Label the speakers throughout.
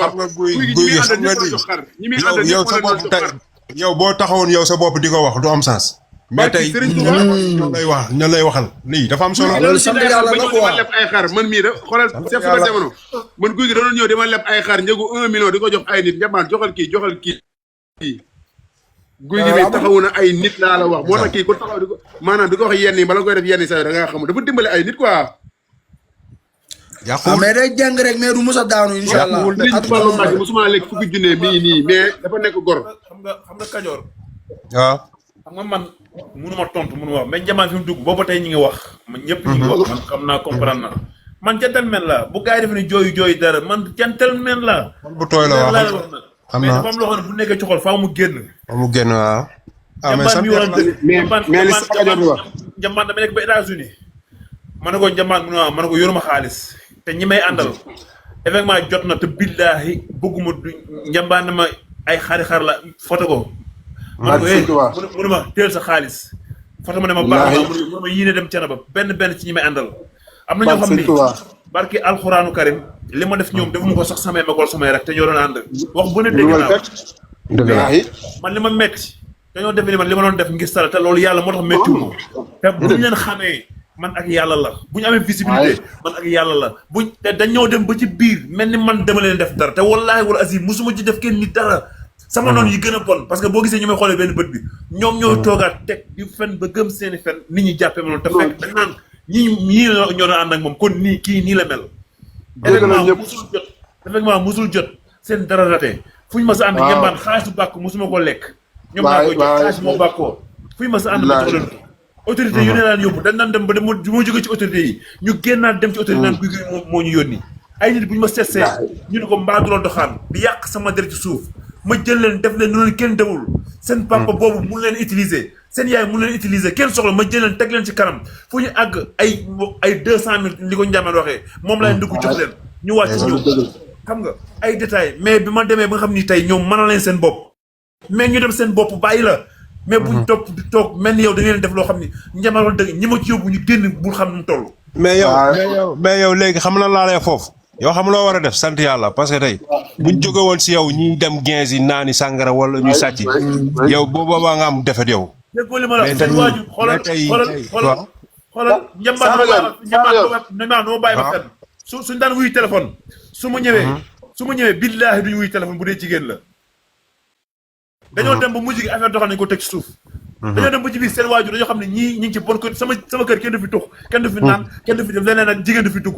Speaker 1: xam nga guy gi xam nga ni yow sa bopp tey yow boo taxawoon yow sa bopp di ko wax du am sens. mais tey ñoo lay wax ñoo lay waxal lii dafa am solo.
Speaker 2: loolu sant yàlla la quoi
Speaker 3: leb ay xar man mii da xoolal chef de jamono man guy gi da doon ñëw di ma leb ay xar njëgu 1 million di ko jox ay nit njambaan joxal kii guy gi bi taxawu na ay nit laa la wax moo tax kii ku taxaw di ko maanaam di ko wax yenn yi bala koy def yenn sa da nga xam dafa dimbale ay nit quoi.
Speaker 2: mais day jàng rek mais du mos a daanu incha allah.
Speaker 3: musuma lekk fukki junne mii nii mais dafa nekk gor.
Speaker 4: xam nga Kajoor.
Speaker 1: waaw.
Speaker 4: xam nga man mënuma tontu mënuma wax mais njamaan fi mu dugg booba tey ñi ngi wax. man ñëpp ñi ngi wax man xam naa comprendre naa. man gentleman la bu gars yi def ni jooyu dara man gentleman la.
Speaker 1: bu tooy la wax xam naa
Speaker 4: mais dafa am loo xam ne bu nekkee ci xol faaw mu génn.
Speaker 1: faaw mu génn waaw.
Speaker 4: mais sant
Speaker 3: mais li sa Kajoor di wax.
Speaker 4: njambaan dama nekk ba États-Unis ma ne ko njambaan mu ne ma ne ko yoruma xaalis te ñi may àndal événement jot na te billaahi bëgguma du njambaan ma ay xar la foto ko. ma ne ko mënu ma teel sa xaalis. foto ma ne ma baax ma ma yéene dem cana ba benn ci ñi may àndal. am na ñoo xam ni barki alxuraanu karim li ma def ñoom defuma ko sax samay mag wala samay rek te ñoo doon ànd. wax bu ne dégg naa man li ma metti dañoo def ni man li ma doon def ngir sala te loolu yàlla moo tax méttiwuma te bu ñu leen xamee man ak yàlla la bu ñu amee visibilité man ak yàlla la buñ te dañoo dem ba ci biir mel ni man dama leen def dara te wallaahi wala azim musuma ci def kenn nit dara sama noonu yi gën a bon parce que boo gisee ñu may xoolee benn bët bi ñoom ñoo toogaat teg di fen ba gëm seeni fen nit ñi jàppee ma noonu te fekk dañ naan ñii ñoo doon ànd ak moom kon nii kii nii la mel événement musul jot seen dara raté fu ñu ma sa ànd njambaan xaalis bu bàkk musuma ko lekk ñoom laa koy jox xaalis moo bàkkoo fu ñu ma sa ànd ma jox leen autorité yu ne daan yóbbu dañ daan dem ba dem moo jóge ci autorité yi ñu génnaat dem ci autorité naan guy moo ñu yónni ay nit bu ñu ma seetsee ñu ne ko mbaa du la doxaan di yàq sama der ci suuf ma jël leen def leen nu leen kenn demul seen papa boobu mun leen utiliser seen yaay mun leen utiliser kenn soxla ma jël leen teg leen ci kanam fu ñu àgg ay 200 000 li ko njàmmaan waxee moom laa leen dugg jox leen ñu wàcc ñëw xam nga ay détails mais bi ma demee ba nga xam ni tey ñoom mën na leen seen bopp mais ñu dem seen bopp bàyyi la mais buñ topp di toog mel ni yow da ngeen def loo xam ni njàmmaan wax dëgg ñi ma ci yóbbu ñu génn bul xam nu mu toll
Speaker 1: mais yow léegi xam na laa lay foofu yow xam loo war a def sant yàlla parce que tey buñ jóge woon si yow ñuy dem gens yi naani sàngara wala ñuy sàcc yow boo boobaa nga am defet yow
Speaker 4: déggoo li ma la seen waajur xoolal njambaan noo bàyyi ma fenn suñ daan wuyu téléphone su ma ñëwee billaahi duñu wuyu téléphone bu dee jigéen la dañoo dem ba mujj gi affaire doxal nañ ko teg ci suuf dañoo dem ba ci biir seen waajur dañoo xam ne ñii ñi ngi ci bon kër sama kër kenn du fi tux kenn du fi naan kenn du fi def leneen ak jigéen du fi dugg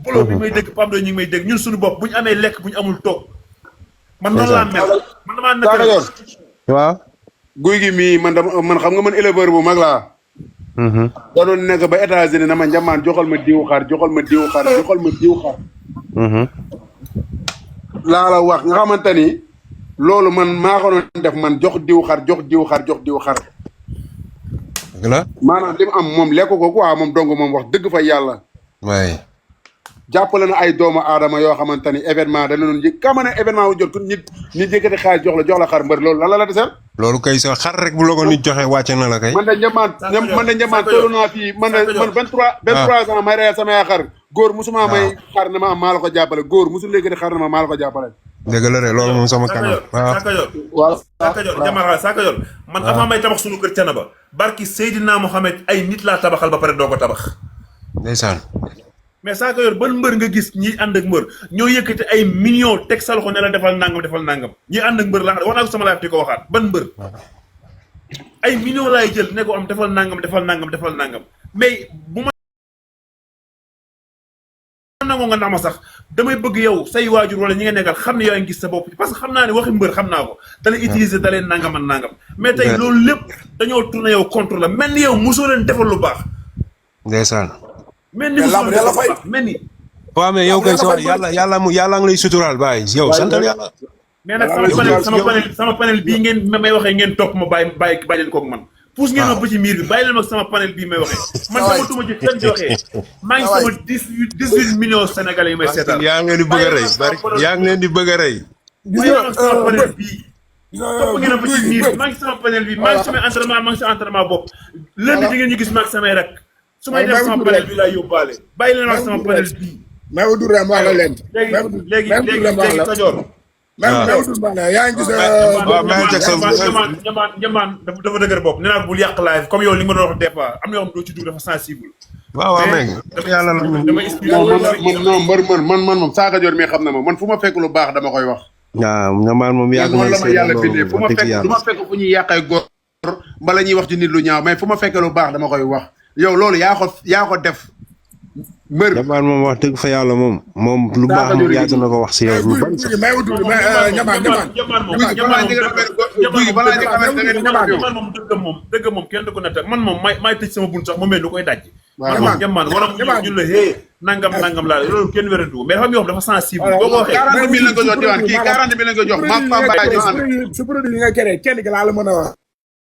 Speaker 4: bolo bi may dégg pam do ñu ngi may dégg ñun suñu bopp bu ñu amee lekk bu ñu amul toog man noonu laa mel man damaa nekk
Speaker 1: waaw
Speaker 3: guy gi mii man xam nga man éleveur bu mag laa da doon nekk ba États-Unis na ma njambaan joxal ma diw xar laa la wax nga xamante ni loolu man maa ko doon def man jox diw xar maanaam li mu am moom lekk ko quoi moom dong moom wax dëgg fa yàlla
Speaker 1: waay
Speaker 3: jàppale na ay doomu aadama yoo xamante ni événement da la doon yëg kama ne événement wu jot ku nit yëkkati xaalis jox la xar mbër loolu lan la deseel
Speaker 1: loolu kay sa xar rek bu la ko nit joxe wàcce na la kay
Speaker 3: man de njambaan tollu naa fii man 23 ans may reyal samay xar góor musuma may xar na ma am maa la ko jàppale góor musul léegi xar na ma maa la ko jàppale
Speaker 1: dëgg la de loolu moom sama kanam
Speaker 4: waaw Sakayor man avant may tabax suñu kër Thiénaba barki Seydina Mohamed ay nit laa tabaxal ba pare doo ko tabax
Speaker 1: ndeysaan
Speaker 4: mais Sakayor ban mbër nga gis ñi ànd ak mbër ñoo yëkkati ay millions teg sa loxo ne la defal nangam ñi ànd ak mbër laa wax naa ko sama laaj di ko waxaat ban mbër ay millions laay jël ne ko am defal nangam mais bu ma nangoo nga nax ma sax damay bëgg yow say waajur wala ñi nga nekkal xam ne yow ngi gis sa bopp parce que xam naa ne waxi mbër xam naa ko da lay utiliser da leen nangam mais tey loolu lépp dañoo tourné yow contre la mel ni yow mosoo leen defal lu baax
Speaker 1: ndeysaan
Speaker 4: mel ni mosoo leen defal lu baax mel ni
Speaker 1: waaw mais yow kay soo yàlla ngi lay suturaal bàyyi yow santal yàlla
Speaker 4: mais nag sama panel bii ngeen may waxee ngeen topp ma bàyyi leen koog man puus ngeen ma ba ci miir bi bàyyi leen ma sama panel bii may waxee man dama tuma ci fenn di waxee maa ngi sama 18 millions sénégalais yi may seetaan
Speaker 1: yaa ngi leen di bëgg a rey bari yaa ngi leen di bëgg a rey
Speaker 4: bàyyi leen ma sama panel bii topp ngeen ma ba ci miir bi maa ngi sama panel bii maa ngi sama entraînement maa ngi sama entraînement bopp lundi di ngeen ñu gis maag samay rek su may def sama panel bi laay yóbbaale bàyyi leen ma sama panel bii
Speaker 2: mais Doudou Rem wax la leen.
Speaker 4: léegi Kajoor.
Speaker 2: même Doudou Rem yaa ngi gis.
Speaker 1: waaw mais Jackson
Speaker 4: Njamaan dafa dëgër bopp nee naa bul yàq live comme yow li nga doon wax départ am na yoo xam doo ci dugg dafa sensible.
Speaker 1: waaw mais yàlla la
Speaker 4: dama expliqué
Speaker 3: non mbër man moom Sa Kajoor mi xam na ma man fu ma fekk lu baax dama koy wax.
Speaker 1: waaw Njamaan moom yàgg
Speaker 3: noonu la ma yàlla
Speaker 1: loolu
Speaker 3: bindee fu ma fekk du ma fekk fu ñuy yàqay góor bala ñuy wax ci nit lu ñaaw mais fu ma fekkee lu baax dama koy wax yow loolu yaa ko def mbër.
Speaker 1: Njamaan moom wax dëgg fa yàlla moom lu baax moom yàgg na ko wax si yow lu bari sax.
Speaker 2: mais Doudou Ñamaan
Speaker 4: dëgg moom kenn du ko natt man moom may tëj sama bunt sax mu mel lu koy daj.
Speaker 2: Ñamaan
Speaker 4: Njamaan wala ñu la hee nangam laa loolu kenn wérantu mais dafa am yoo xam dafa sensible boo ko waxee
Speaker 3: 40 000 lañ ko jox diwaan kii 40 000 lañ ko jox maam Pamba ñu ànd.
Speaker 2: su produit yi nga créé kenn ki laa la mën a wax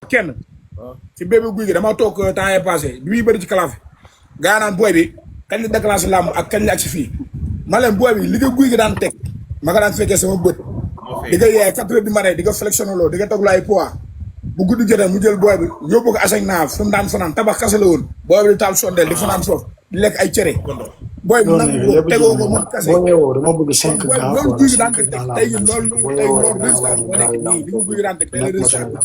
Speaker 2: kenn si bébé guy gi dama toog temps est passé bi muy bëri ci kalaaf gaa naan booy bi kañ la déclenché làmb ak kañ la ak si fii ma leen booy bi li nga guy gi daan teg ma nga daan fekkee sama bët di nga yee 4 heures du matin di nga flexionné loo di nga toog ay poids bu guddi jotee mu jël booy bi yóbbu ko aseg naaf fu mu daan fanaan tabax kase la woon booy bi di taal sondeel di fanaan foofu di lekk ay cere booy bi nangu ko tegoo ko moom kase
Speaker 5: dama bëgg 5 gars
Speaker 2: loolu guy gi daan teg tey loolu résultat moo nekk nii li nga guy gi daan teg tey la résultat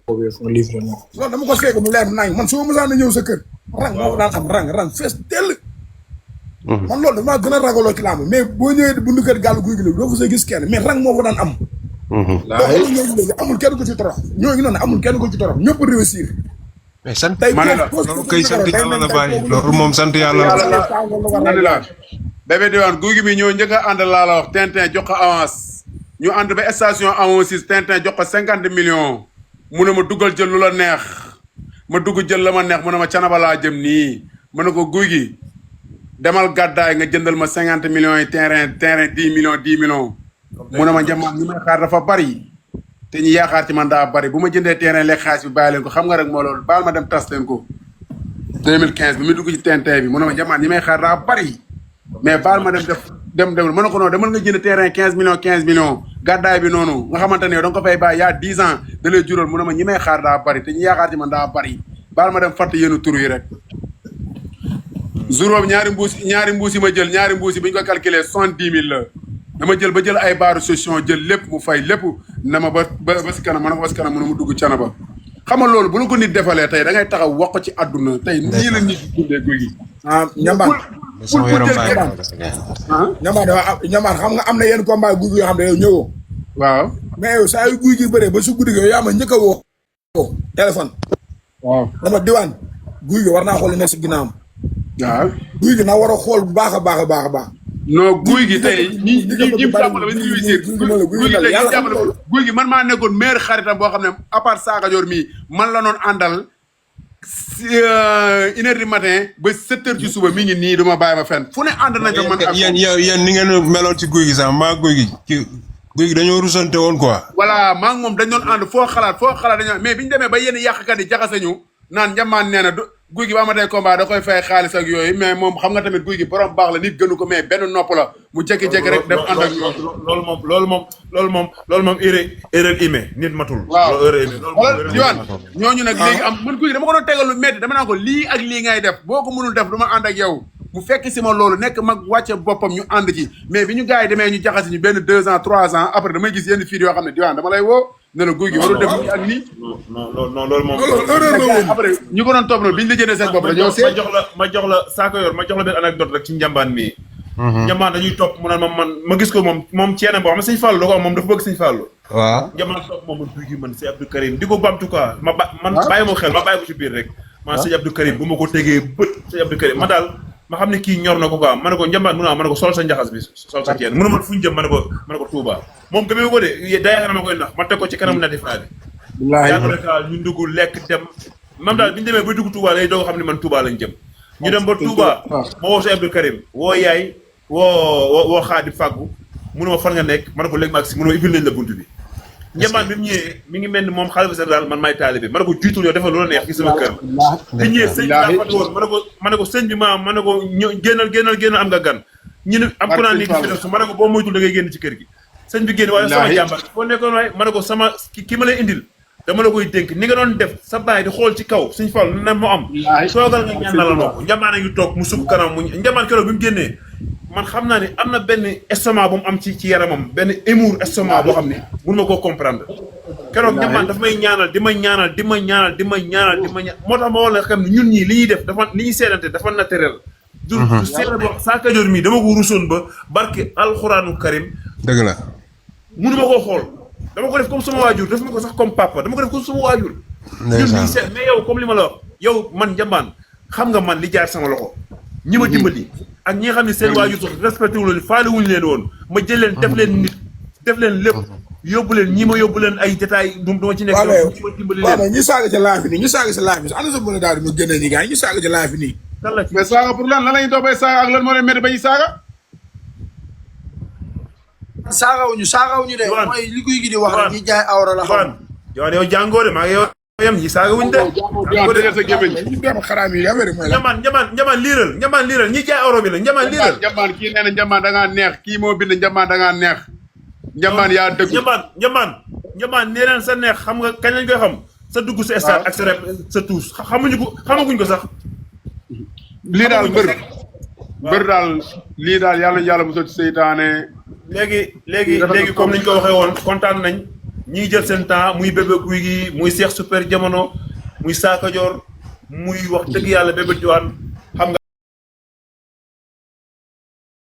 Speaker 2: loolu dama ko seeko mu leer nañ man su ma mësaan na ñëw sa kër rang moo ko daan am rang fees dell man loolu damaa gën a ragaloo ci làmb mais boo ñëwee bundu kër gàllu guy gi la doo fa see gis kenn mais rang moo fa daan am léegi amul kenn ko ci torox ñooñu noonu amul kenn ko ci torox ñëpp réussir
Speaker 1: mais sant
Speaker 2: tey
Speaker 1: loolu kay sant yàlla la bàyyi loolu moom sant yàlla
Speaker 3: la bébé diwaan guy gi mi ñoo njëkk a ànd laa la wax Tintin jox ko avance ñu ànd ba station avance 6 Tintin jox ko 50 millions mu ne ma duggal jël lu la neex ma dugg jël la ma neex mu ne ma canaba laa jëm nii ma ne ko guy gi demal gàddaay nga jëndal ma 50 millions yi terrain 10 millions mu ne ma Njamaan ñi may xaar dafa bari te ñu yaakaar ci man daa bari bu ma jëndee terrain lekk xaalis bi bàyyi leen ko xam nga rek moo loolu baal ma dem tas leen ko 2015 bi mu dugg ci Tintin bi mu ne ma Njamaan ñi may xaar daa bari mais baal ma dem ma ne ko noonu demal nga jënd terrain 15 millions gàddaay bi noonu nga xamante ne yow da nga ko fay bàyyi yaa 10 ans da lay jural mu ne ma ñi may xaar daa bari te ñu yaakaar ci man daa bari baal ma dem fàtte yéen tur yi rek jour boobu ñaari mbuus yi ma jël ñaari mbuus yi bi ñu ko calculé 70 000 la dama jël ba jël ay baaru session jël lépp mu fay lépp na ma ba si kanam ma ne ko ba si kanam mu ne mu dugg cana ba xam nga loolu bu la ko nit defalee tey da ngay taxaw wax ko ci àdduna tey nii la nit dundee guy gi
Speaker 2: Ñambaan Ñambaan xam nga am na yenn combat guy gi yoo xam ne yow ñëwoo
Speaker 3: waaw
Speaker 2: mais yow saa yu guy gi bëree ba su guddi gi yow yaa ma njëkk a woo téléphone
Speaker 3: waaw
Speaker 2: dama diwaan guy gi war naa xool li nekk si ginnaawam
Speaker 3: waaw
Speaker 2: guy gi na war a xool bu baax a baax
Speaker 3: non guy gi tey ñi jàppale ba ñu réussir guy gi tey ñi jàppale guy gi man maa nekkoon meilleur xaritam boo xam ne à part Sa Kajoor mii man la noon àndal 1h du matin ba 7h ci suba mi ngi nii duma bàyyi ma fenn fu ne ànd nañ ko man ak
Speaker 1: yéen ni ngeen meloon ci guy gi sax maa guy gi dañoo rusante woon quoi
Speaker 3: voilà maa ngi moom dañ doon ànd foo xalaat dañoo mais bi ñu demee ba yenn yàqkat yi jaxase ñu naan Njamaan nee na guy gi ba amatee combat da koy fay xaalis ak yooyu mais moom xam nga tamit guy gi borom baax la nit gënu ko mais benn nopp la mu jékki-jékki rek dem ànd ak
Speaker 4: loolu moom erreur humaine nit matul.
Speaker 3: waaw
Speaker 4: loolu
Speaker 3: Diwane ñooñu nag léegi am man guy gi dama ko doon tegal lu métti dama naan ko lii ak lii ngay def boo ko mënul def du ma ànd ak yow mu fekk si ma loolu nekk mag wàcce boppam ñu ànd ci mais bi ñu gars yi demee ñu jaxasi ñu benn 2 ans 3 ans après damay gis yenn fii yoo xam ne Diwane dama lay woo ne la guy gi warul def nii ak nii.
Speaker 4: non loolu moom.
Speaker 3: après ñu ko doon topp nag bi ñu la jëndee seen bopp la ñoo seet.
Speaker 4: ma jox la Sa Kajoor ma jox la benn anecdote rek ci Njambaan mi. Njambaan dañuy topp mu naan ma gis ko moom ceena boo xam ne sëñ Fallou da ko am moom dafa bëgg sëñ Fallou.
Speaker 1: waaw
Speaker 4: Njambaan topp moom man guy gi man sëñ Abdou Karim di ko bamtu quoi man bàyyi ma xel ma bàyyi ko ci biir rek. man sëñ Abdou Karim bu ma ko tegee bët sëñ Abdou Karim ma daal ma xam ne kii ñor na ko quoi ma ne ko Njambaan mun naa ma ne ko sol sa njaxas bi sol sa ceen mu ne ma fu ñu jëm ma ne ko Touba moom gëmee ko de day na ma koy nax ma teg ko ci kanam nati frade yàlla rek ñu dugg lekk dem même daal bi ñu demee ba dugg Touba lay doog xam ne man Touba lañ jëm ñu dem ba Touba ma woo sa Abdou Karim woo yaay woo xaadi fàggu mu ne ma fan nga nekk ma ne ko léegi maag si mu ne ma ibil nañ la bunt bi Njambaan bi mu ñëwee mi ngi mel ni moom xalifa général man maay taalibe ma ne ko jiitul yow defal lu la neex ci sama kër bi ñëwee sëñ bi laa fàtte woon ma ne ko sëñ bi ma ne ko génnal am nga gan ñu ne am ku naan lii di fi def su ma ne ko boo moytul da ngay génn ci kër gi sëñ bi génn waaye sama jàmbar foo nekkoon waaye ma ne ko sama ki ma lay indil dama la koy dénk ni nga doon def sa baay di xool ci kaw suñ fal na mu am toogal nga ñaanal ma ko Njambaan a ngi toog mu sukk kanam mu Njambaan keroog bi mu génnee man xam naa ne am na benn estomac bu mu am ci yaramam benn émour estomac boo xam ne mun ma koo comprendre keroog ñamaan dafa may ñaanal di ma ñaanal moo tax ma wala xam ne ñun ñii li ñuy def dafa li ñuy seedante dafa naturel du seedat wax Sa Kajoor mii dama ko rusoon ba barke alxuraanu karim
Speaker 1: dëgg la
Speaker 4: munu ma koo xool dama ko def comme sama waajur def ma ko sax comme papa dama ko def comme sama waajur ñun ñii seet mais yow comme li ma la wax yow man njambaan xam nga man li jaar sama loxo ñi ma dimbali ak ñi nga xam ne seen waajur sax respecté wu leen faale wuñu leen woon ma jël leen def leen nit def leen lépp yóbbu leen ñi ma yóbbu leen ay détails du ma ci nekk ñi ma dimbali leen
Speaker 2: waaw ñu saaga ca laaf nii ñu saaga sa laaf nii ana sa mën a daal di ma génne nii gars yi ñu saaga ca laaf nii
Speaker 3: mais saaga pour lan lañuy dox bay saaga ak lan moo leen métti ba ñuy saaga
Speaker 5: saagawuñu de mooy li guy gi di wax rek ñi jaay awra la xam
Speaker 4: yow jàngoo de maa ngi yow yam ñi saaga wuñ de
Speaker 3: jàngoo de sa gémmiñ
Speaker 2: ñu dem xaraam yi affaire mooy la
Speaker 4: njamaan liiral ñi jaay awra bi la njamaan liiral
Speaker 3: njambaan kii nee na njambaan da ngaa neex kii moo bind njambaan da ngaa neex njambaan yaa dëgg
Speaker 4: njambaan nee naan sa neex xam nga kañ lañ koy xam sa dugg sa stade ak sa rep sa tuus xamaguñ ko sax
Speaker 3: lii daal mbër daal lii daal yàlla musal ci seytaane
Speaker 4: léegi comme niñ ko waxee woon kontaan nañ ñiy jël seen temps muy Bébé Gouy Gui muy Cheikh Super Jamono muy Sa Kajoor muy wax dëgg yàlla Bébé Diwane